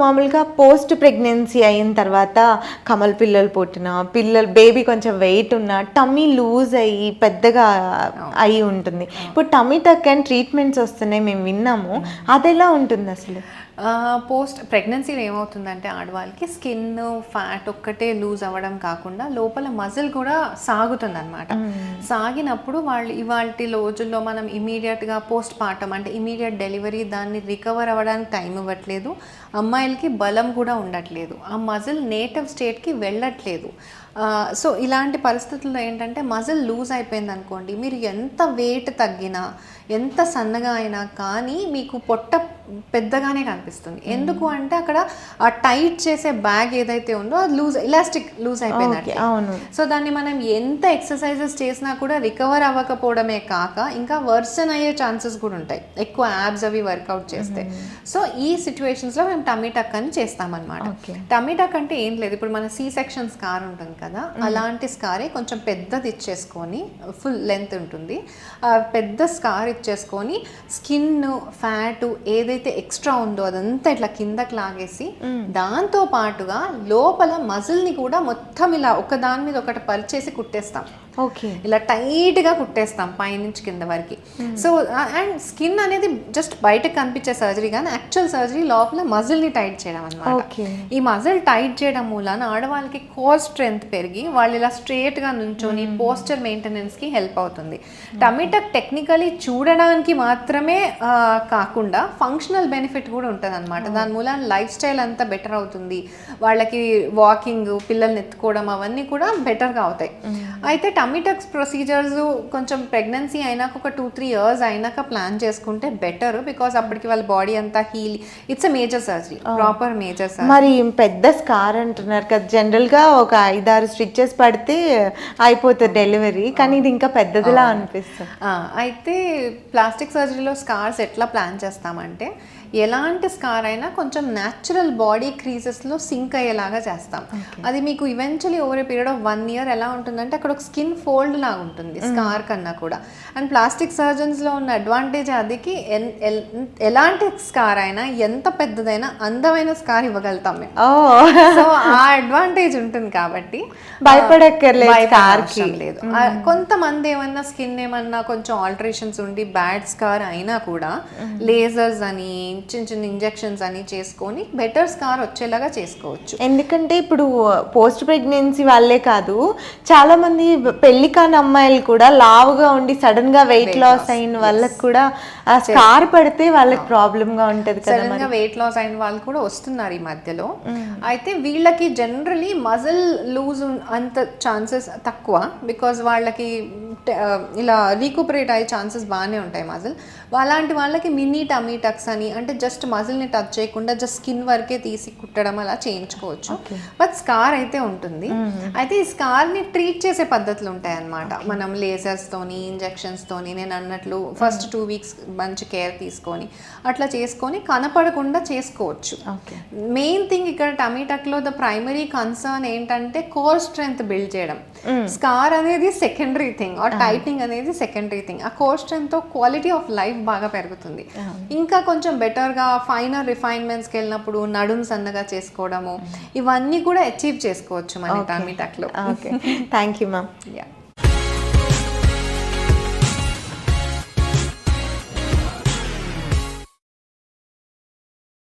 మామూలుగా post pregnancy అయిన తర్వాత కమల పిల్లలు పుట్టిన బేబీ కొంచెం వెయిట్ ఉన్న టమ్మీ లూజ్ అయ్యి పెద్దగా అయి ఉంటుంది. ఇప్పుడు టమ్మీ టక్ అండ్ ట్రీట్మెంట్స్ వస్తున్నాయి మేము విన్నాము, అది ఎలా ఉంటుంది అసలు? పోస్ట్ ప్రెగ్నెన్సీలో ఏమవుతుందంటే ఆడవాళ్ళకి స్కిన్ ఫ్యాట్ ఒక్కటే లూజ్ అవ్వడం కాకుండా లోపల మజిల్ కూడా సాగుతుంది అనమాట. సాగినప్పుడు వాళ్ళు ఇవాళ రోజుల్లో మనం ఇమీడియట్గా పోస్ట్ పార్టం అంటే ఇమీడియట్ డెలివరీ దాన్ని రికవర్ అవ్వడానికి టైం ఇవ్వట్లేదు. అమ్మాయిలకి బలం కూడా ఉండట్లేదు, ఆ మజిల్ నేటివ్ స్టేట్కి వెళ్ళట్లేదు. సో ఇలాంటి పరిస్థితుల్లో ఏంటంటే మజిల్ లూజ్ అయిపోయింది అనుకోండి, మీరు ఎంత వెయిట్ తగ్గినా ఎంత సన్నగా అయినా కానీ మీకు పొట్ట పెద్దగానే కనిపిస్తుంది. ఎందుకు అంటే అక్కడ ఆ టైట్ చేసే బ్యాగ్ ఏదైతే ఉందో అది ఇలాస్టిక్ లూజ్ అయిపోయినట్టు. సో దాన్ని మనం ఎంత ఎక్సర్సైజెస్ చేసినా కూడా రికవర్ అవ్వకపోవడమే కాక ఇంకా వర్సన్ అయ్యే ఛాన్సెస్ కూడా ఉంటాయి ఎక్కువ యాబ్స్ అవి వర్కౌట్ చేస్తే. సో ఈ సిచ్యువేషన్స్లో మేము టమ్మీ టక్ అని చేస్తామన్నమాట. టమ్మీ టక్ అంటే ఏం లేదు, ఇప్పుడు మన సి సెక్షన్ స్కార్ ఉంటుంది కదా, అలాంటి స్కారే కొంచెం పెద్దది ఇచ్చేసుకొని ఫుల్ లెంత్ ఉంటుంది, పెద్ద స్కార్ ఇచ్చేసుకొని స్కిన్ ఫ్యాట్ ఏదైతే ఎక్స్ట్రా ఉందో అదంతా ఇట్లా కిందకి లాగేసి దాంతో పాటుగా లోపల మజిల్ ని కూడా మొత్తం ఇలా ఒక దాని మీద ఒకటి పరిచేసి కుట్టేస్తాం. ఇలా టైట్ గా కుట్టేస్తాం పైనుంచి కింద వరకు. సో అండ్ స్కిన్ అనేది జస్ట్ బయటకు కనిపించే సర్జరీ కానీ యాక్చువల్ సర్జరీ లోపల మజిల్ ని టైట్ చేయడం అనమాట. ఈ మజిల్ టైట్ చేయడం మూలాన ఆడవాళ్ళకి కోర్ స్ట్రెంగ్త్ పెరిగి వాళ్ళు ఇలా స్ట్రేట్ గా నుంచొని పోస్చర్ మెయింటెనెన్స్ కి హెల్ప్ అవుతుంది. టమ్మీ టక్ టెక్నికలీ చూడడానికి మాత్రమే కాకుండా ఫంక్షనల్ బెనిఫిట్ కూడా ఉంటుంది అనమాట. దాని మూలాన లైఫ్ స్టైల్ అంతా బెటర్ అవుతుంది, వాళ్ళకి వాకింగ్ పిల్లల్ని ఎత్తుకోవడం అవన్నీ కూడా బెటర్గా అవుతాయి. అయితే టమ్మీ టక్స్ ప్రొసీజర్స్ కొంచెం ప్రెగ్నెన్సీ అయినాక ఒక 2-3 years అయినాక ప్లాన్ చేసుకుంటే బెటర్, బికాస్ అప్పటికి వాళ్ళ బాడీ అంతా heal. It's a major surgery, proper major surgery. మరి పెద్ద స్కార్ అంటున్నారు కదా, జనరల్గా ఒక 5-6 స్టిచెస్ పడితే అయిపోతుంది డెలివరీ, కానీ ఇది ఇంకా పెద్దదిలా అనిపిస్తుంది. అయితే ప్లాస్టిక్ సర్జరీలో స్కార్స్ ఎట్లా ప్లాన్ చేస్తామంటే ఎలాంటి స్కార్ అయినా కొంచెం న్యాచురల్ బాడీ క్రీజెస్లో సింక్ అయ్యేలాగా చేస్తాం. అది మీకు eventually over a period of 1 year ఎలా ఉంటుందంటే అక్కడ ఒక స్కిన్ ఫోల్డ్ లాగా ఉంటుంది స్కార్ కన్నా కూడా. అండ్ ప్లాస్టిక్ సర్జన్స్లో ఉన్న అడ్వాంటేజ్ అదికి ఎలాంటి స్కార్ అయినా ఎంత పెద్దదైనా అందమైన స్కార్ ఇవ్వగలుగుతాం మేము. సో ఆ అడ్వాంటేజ్ ఉంటుంది కాబట్టి భయపడక్కర్లేదు. కొంతమంది ఏమన్నా స్కిన్ ఏమన్నా కొంచెం ఆల్టరేషన్స్ ఉండి బ్యాడ్ స్కార్ అయినా కూడా లేజర్స్ అని చిన్న చిన్న ఇంజెక్షన్స్ అని చేసుకొని బెటర్ స్కార్ వచ్చేలాగా చేసుకోవచ్చు. ఎందుకంటే ఇప్పుడు పోస్ట్ ప్రెగ్నెన్సీ వాళ్ళే కాదు, చాలా మంది పెళ్లి కాని అమ్మాయిలు కూడా లావుగా ఉండి సడన్ గా వెయిట్ లాస్ అయిన వాళ్ళకి కూడా ఆ స్కార్ పడితే వాళ్ళకి ప్రాబ్లమ్ గా ఉంటది కదా. సడన్ గా వెయిట్ లాస్ అయిన వాళ్ళు కూడా వస్తున్నారు ఈ మధ్యలో. అయితే వీళ్ళకి జనరలీ మజిల్ లూజ్ అంత ఛాన్సెస్ తక్కువ, బికాజ్ వాళ్ళకి ఇలా రీకూపరేట్ అయ్యే ఛాన్సెస్ బాగానే ఉంటాయి మజిల్. అలాంటి వాళ్ళకి మినీ టమ్మీ టక్స్ అని, అంటే జస్ట్ మజిల్ని టచ్ చేయకుండా జస్ట్ స్కిన్ వరకే తీసి కుట్టడం అలా చేయించుకోవచ్చు. బట్ స్కార్ అయితే ఉంటుంది. అయితే ఈ స్కార్ని ట్రీట్ చేసే పద్ధతులు ఉంటాయి అన్నమాట. మనం లేజర్స్తోని ఇంజెక్షన్స్తోని నేను అన్నట్లు ఫస్ట్ 2 weeks మంచి కేర్ తీసుకొని అట్లా చేసుకొని కనపడకుండా చేసుకోవచ్చు. మెయిన్ థింగ్ ఇక్కడ టమ్మీ టక్లో ద ప్రైమరీ కన్సర్న్ ఏంటంటే కోర్ స్ట్రెంగ్త్ బిల్డ్ చేయడం. స్కార్ అనేది సెకండరీ థింగ్, ఆర్ టైట్నింగ్ అనేది సెకండరీ థింగ్. ఆ కోర్ స్ట్రెంగ్త్తో క్వాలిటీ ఆఫ్ లైఫ్ బాగా పెరుగుతుంది. ఇంకా కొంచెం బెటర్గా ఫైనర్ రిఫైన్మెంట్స్కి వెళ్ళినప్పుడు నడుము సన్నగా చేసుకోవడము ఇవన్నీ కూడా అచీవ్ చేసుకోవచ్చు మన టమ్మీ టక్లో. Thank you ma'am.